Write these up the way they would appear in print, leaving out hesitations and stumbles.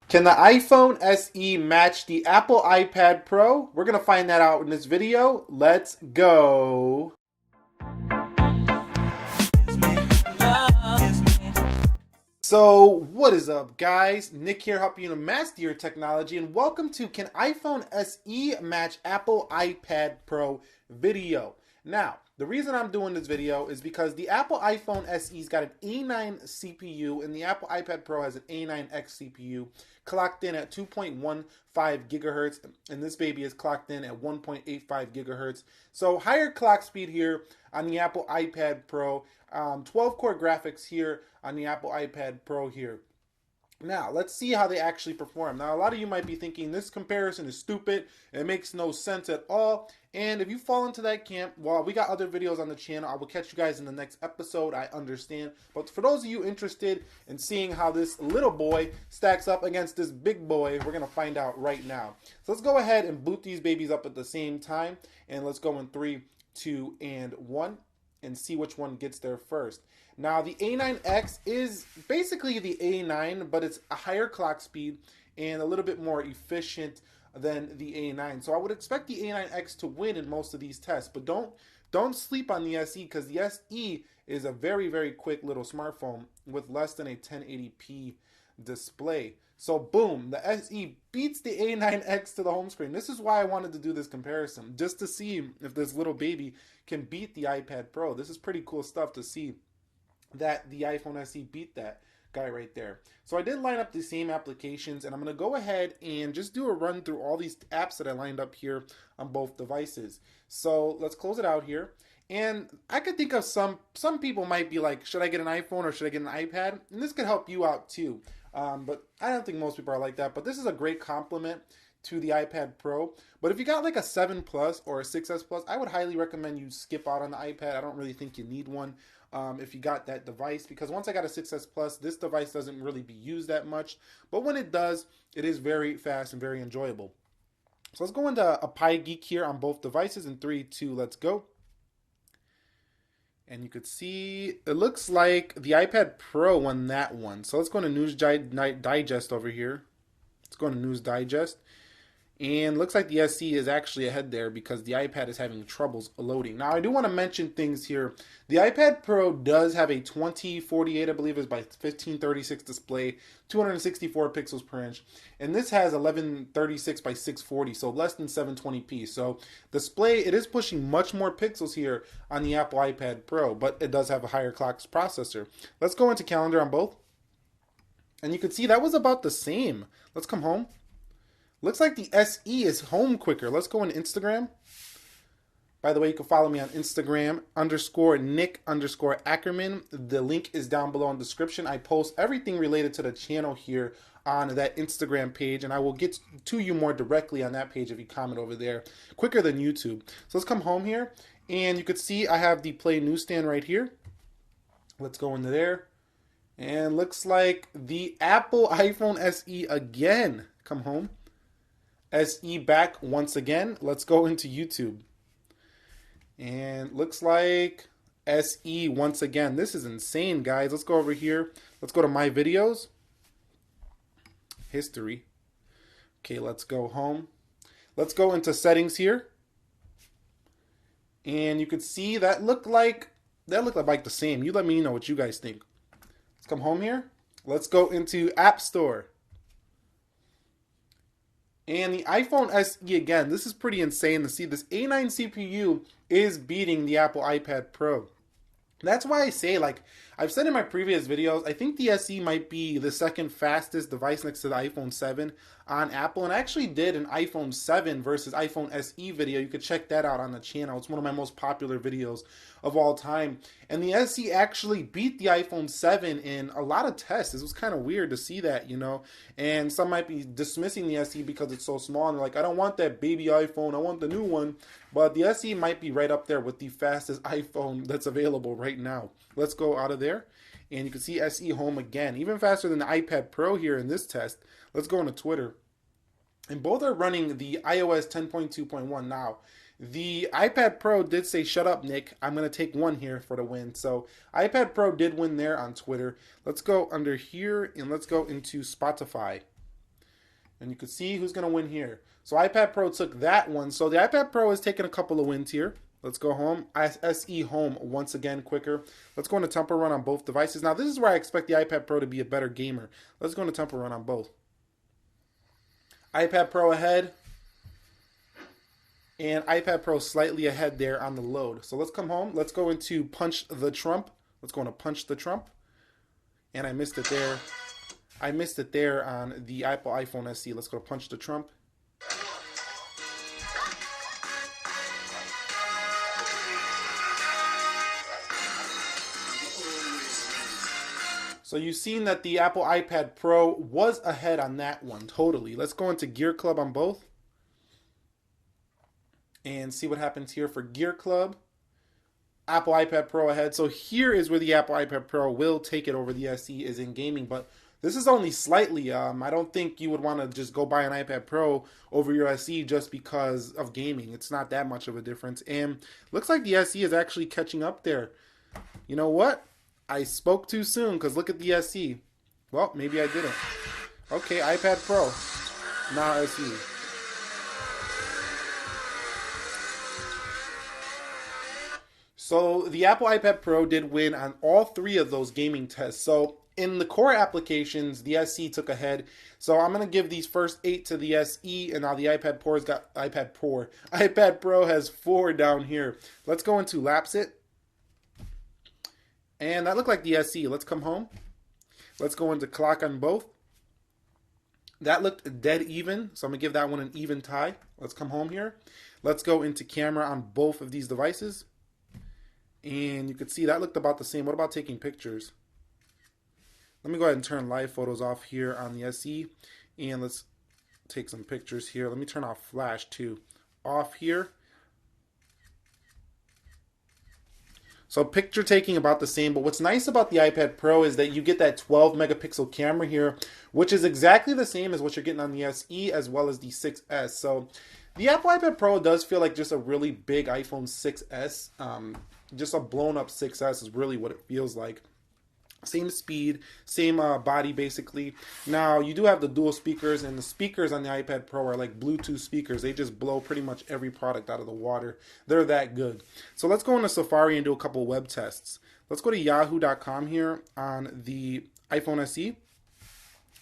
Can the iPhone SE match the Apple iPad Pro? We're going to find that out in this video. Let's go. So, what is up, guys? Nick here, helping you to master your technology, and welcome to Can iPhone SE Match Apple iPad Pro video. Now, the reason I'm doing this video is because the Apple iPhone SE's got an A9 CPU and the Apple iPad Pro has an A9X CPU clocked in at 2.15 gigahertz, and this baby is clocked in at 1.85 gigahertz. So higher clock speed here on the Apple iPad Pro, 12 core graphics here on the Apple iPad Pro here. Now, let's see how they actually perform. Now, a lot of you might be thinking this comparison is stupid. It makes no sense at all. And if you fall into that camp, well, we got other videos on the channel. I will catch you guys in the next episode. I understand. But for those of you interested in seeing how this little boy stacks up against this big boy, we're going to find out right now. So let's go ahead and boot these babies up at the same time. And let's go in 3, 2, and 1 and see which one gets there first. Now, the A9X is basically the A9, but it's a higher clock speed and a little bit more efficient than the A9. So I would expect the A9X to win in most of these tests, but don't sleep on the SE, because the SE is a very, very quick little smartphone with less than a 1080p display. So boom, the SE beats the A9X to the home screen. This is why I wanted to do this comparison, just to see if this little baby can beat the iPad Pro. This is pretty cool stuff to see that the iPhone SE beat that guy right there. So I did line up the same applications, and I'm going to go ahead and just do a run through all these apps that I lined up here on both devices. So let's close it out here. And I could think of some people might be like, should I get an iPhone or should I get an iPad? And this could help you out too. But I don't think most people are like that. But this is a great compliment to the iPad Pro. But if you got like a 7 Plus or a 6S Plus, I would highly recommend you skip out on the iPad. I don't really think you need one if you got that device, because once I got a 6S Plus, this device doesn't really be used that much. But when it does, it is very fast and very enjoyable. So let's go into a Pi Geek here on both devices in 3, 2, let's go. And you could see it looks like the iPad Pro won that one. So let's go to News Digest over here. Let's go to News Digest. And looks like the SE is actually ahead there because the iPad is having troubles loading. Now, I do want to mention things here. The iPad Pro does have a 2048, I believe is by 1536 display, 264 pixels per inch. And this has 1136 by 640, so less than 720p. So display, it is pushing much more pixels here on the Apple iPad Pro, but it does have a higher clock processor. Let's go into calendar on both. And you can see that was about the same. Let's come home. Looks like the SE is home quicker. Let's go on Instagram. By the way, you can follow me on Instagram, _Nick_Ackerman. The link is down below in the description. I post everything related to the channel here on that Instagram page, and I will get to you more directly on that page if you comment over there, quicker than YouTube. So let's come home here, and you can see I have the Play Newsstand right here. Let's go into there, and looks like the Apple iPhone SE again. Come home. SE back once again. Let's go into YouTube. And looks like SE once again. This is insane, guys. Let's go over here. Let's go to My Videos. History. Okay, let's go home. Let's go into settings here. And you can see that looked like the same. You let me know what you guys think. Let's come home here. Let's go into App Store. And the iPhone SE again, this is pretty insane to see. This A9 CPU is beating the Apple iPad Pro. That's why I say, like I've said in my previous videos, I think the SE might be the second fastest device next to the iPhone 7 on Apple. And I actually did an iPhone 7 versus iPhone SE video. You could check that out on the channel. It's one of my most popular videos of all time. And the SE actually beat the iPhone 7 in a lot of tests. It was kind of weird to see that, you know. And some might be dismissing the SE because it's so small. And they're like, I don't want that baby iPhone. I want the new one. But the SE might be right up there with the fastest iPhone that's available right now. Let's go out of there. And you can see SE home again. Even faster than the iPad Pro here in this test. Let's go into Twitter. And both are running the iOS 10.2.1 now. The iPad Pro did say, shut up, Nick. I'm going to take one here for the win. So iPad Pro did win there on Twitter. Let's go under here and let's go into Spotify. And you can see who's going to win here. So iPad Pro took that one. So the iPad Pro has taken a couple of wins here. Let's go home. SE home once again quicker. Let's go into Temple Run on both devices. Now this is where I expect the iPad Pro to be a better gamer. Let's go into Temple Run on both. iPad Pro ahead. And iPad Pro slightly ahead there on the load. So let's come home. Let's go into Punch the Trump. Let's go into Punch the Trump. And I missed it there. I missed it there on the Apple iPhone SE. Let's go to Punch the Trump. So you've seen that the Apple iPad Pro was ahead on that one, totally. Let's go into Gear Club on both. And see what happens here for Gear Club. Apple iPad Pro ahead. So here is where the Apple iPad Pro will take it over the SE is in gaming. But this is only slightly. I don't think you would want to just go buy an iPad Pro over your SE just because of gaming. It's not that much of a difference. And looks like the SE is actually catching up there. You know what? I spoke too soon because look at the SE. Well, maybe I didn't. Okay, iPad Pro. Now SE. So the Apple iPad Pro did win on all three of those gaming tests. So in the core applications, the SE took ahead. So I'm going to give these first 8 to the SE, and now the iPad Pro has 4 down here. Let's go into Lapse It. And that looked like the SE. Let's come home. Let's go into Clock on both. That looked dead even, so I'm going to give that one an even tie. Let's come home here. Let's go into Camera on both of these devices. And you can see that looked about the same. What about taking pictures? Let me go ahead and turn live photos off here on the SE. And let's take some pictures here. Let me turn off flash too. Off here. So picture taking about the same, but what's nice about the iPad Pro is that you get that 12 megapixel camera here, which is exactly the same as what you're getting on the SE as well as the 6S. So the Apple iPad Pro does feel like just a really big iPhone 6S. Just a blown up 6S is really what it feels like. Same speed, same body basically. Now you do have the dual speakers, and the speakers on the iPad Pro are like Bluetooth speakers. They just blow pretty much every product out of the water. They're that good. So let's go into Safari and do a couple web tests. Let's go to yahoo.com here on the iPhone SE.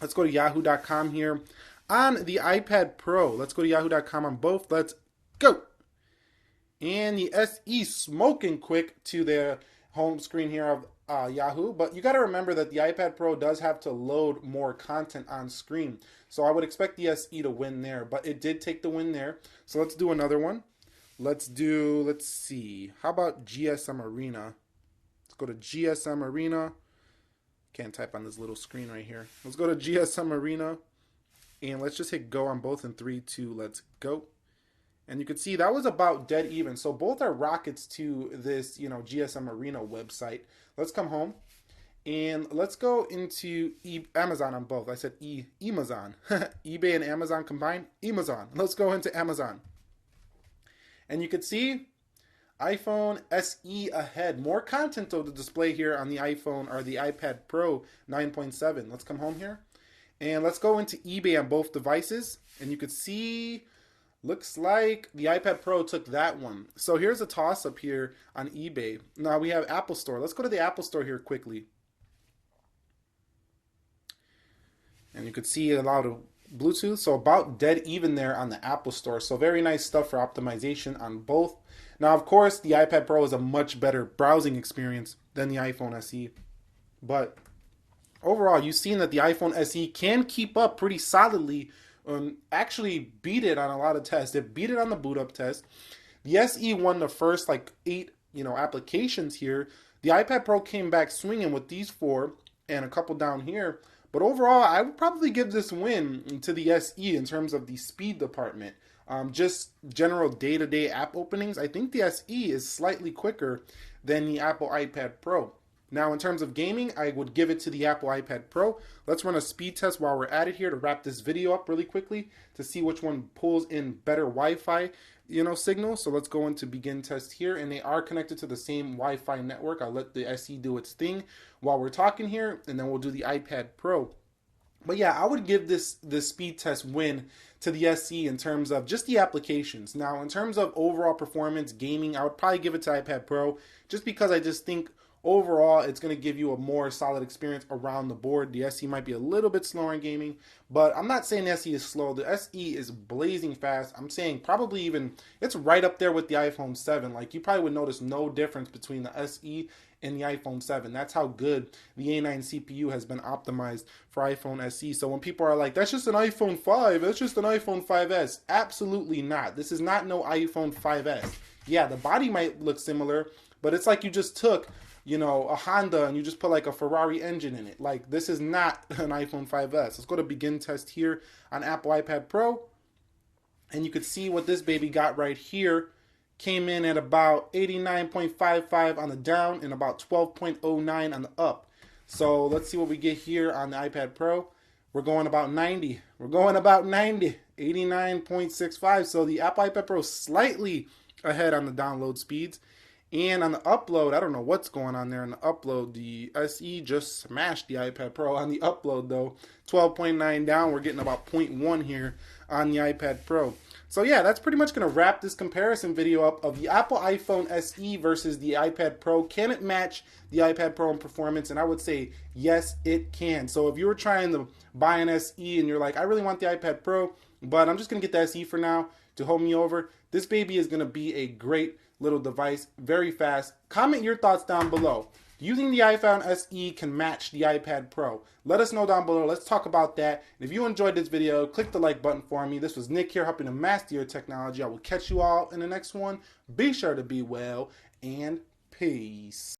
Let's go to yahoo.com here on the iPad Pro. Let's go to yahoo.com on both. Let's go. And the SE smoking quick to the home screen here of Yahoo, but you got to remember that the iPad Pro does have to load more content on screen. So I would expect the SE to win there, but it did take the win there. So let's do another one. Let's see. How about Gsm Arena? Let's go to Gsm Arena. Can't type on this little screen right here. Let's go to Gsm Arena, and let's just hit go on both in 3, 2, let's go. And you can see that was about dead even. So both are rockets to this, Gsm Arena website. Let's come home and let's go into Amazon on both. I said Amazon. eBay and Amazon combined. Amazon. Let's go into Amazon. And you can see iPhone SE ahead. More content to display here on the iPhone or the iPad Pro 9.7. Let's come home here. And let's go into eBay on both devices. And you can see, looks like the iPad Pro took that one. So here's a toss-up here on eBay. Now we have Apple Store. Let's go to the Apple Store here quickly. And you can see a lot of Bluetooth. So about dead even there on the Apple Store. So very nice stuff for optimization on both. Now, of course, the iPad Pro is a much better browsing experience than the iPhone SE. But overall, you've seen that the iPhone SE can keep up pretty solidly. Actually beat it on a lot of tests. It beat it on the boot up test. The SE won the first 8 applications here. The iPad Pro came back swinging with these 4 and a couple down here. But overall, I would probably give this win to the SE in terms of the speed department. Just general day-to-day app openings, I think the SE is slightly quicker than the Apple iPad Pro. Now, in terms of gaming, I would give it to the Apple iPad Pro. Let's run a speed test while we're at it here to wrap this video up really quickly to see which one pulls in better Wi-Fi, signal. So let's go into begin test here, and they are connected to the same Wi-Fi network. I'll let the SE do its thing while we're talking here, and then we'll do the iPad Pro. But yeah, I would give this speed test win to the SE in terms of just the applications. Now, in terms of overall performance, gaming, I would probably give it to iPad Pro just because I just think overall it's going to give you a more solid experience around the board. The SE might be a little bit slower in gaming, but I'm not saying the SE is slow. The SE is blazing fast. I'm saying probably even it's right up there with the iPhone 7. Like you probably would notice no difference between the SE and the iPhone 7. That's how good the A9 CPU has been optimized for iPhone SE. So when people are like, that's just an iPhone 5, that's just an iPhone 5S, absolutely not. This is not no iPhone 5S. Yeah, the body might look similar, but it's like you just took, you know, a Honda and you just put like a Ferrari engine in it. Like this is not an iPhone 5S. Let's go to begin test here on Apple iPad Pro. And you could see what this baby got right here. Came in at about 89.55 on the down and about 12.09 on the up. So let's see what we get here on the iPad Pro. We're going about 90. We're going about 90. 89.65. So the Apple iPad Pro slightly ahead on the download speeds. And on the upload, I don't know what's going on there on the upload. The SE just smashed the iPad Pro on the upload though. 12.9 down. We're getting about 0.1 here on the iPad Pro. So yeah, that's pretty much going to wrap this comparison video up of the Apple iPhone SE versus the iPad Pro. Can it match the iPad Pro in performance? And I would say, yes, it can. So if you were trying to buy an SE and you're like, I really want the iPad Pro, but I'm just going to get the SE for now to hold me over, this baby is going to be a great little device, very fast. Comment your thoughts down below. Do you think the iPhone SE can match the iPad Pro? Let us know down below. Let's talk about that. And if you enjoyed this video, click the like button for me. This was Nick here, helping to master your technology. I will catch you all in the next one. Be sure to be well, and peace.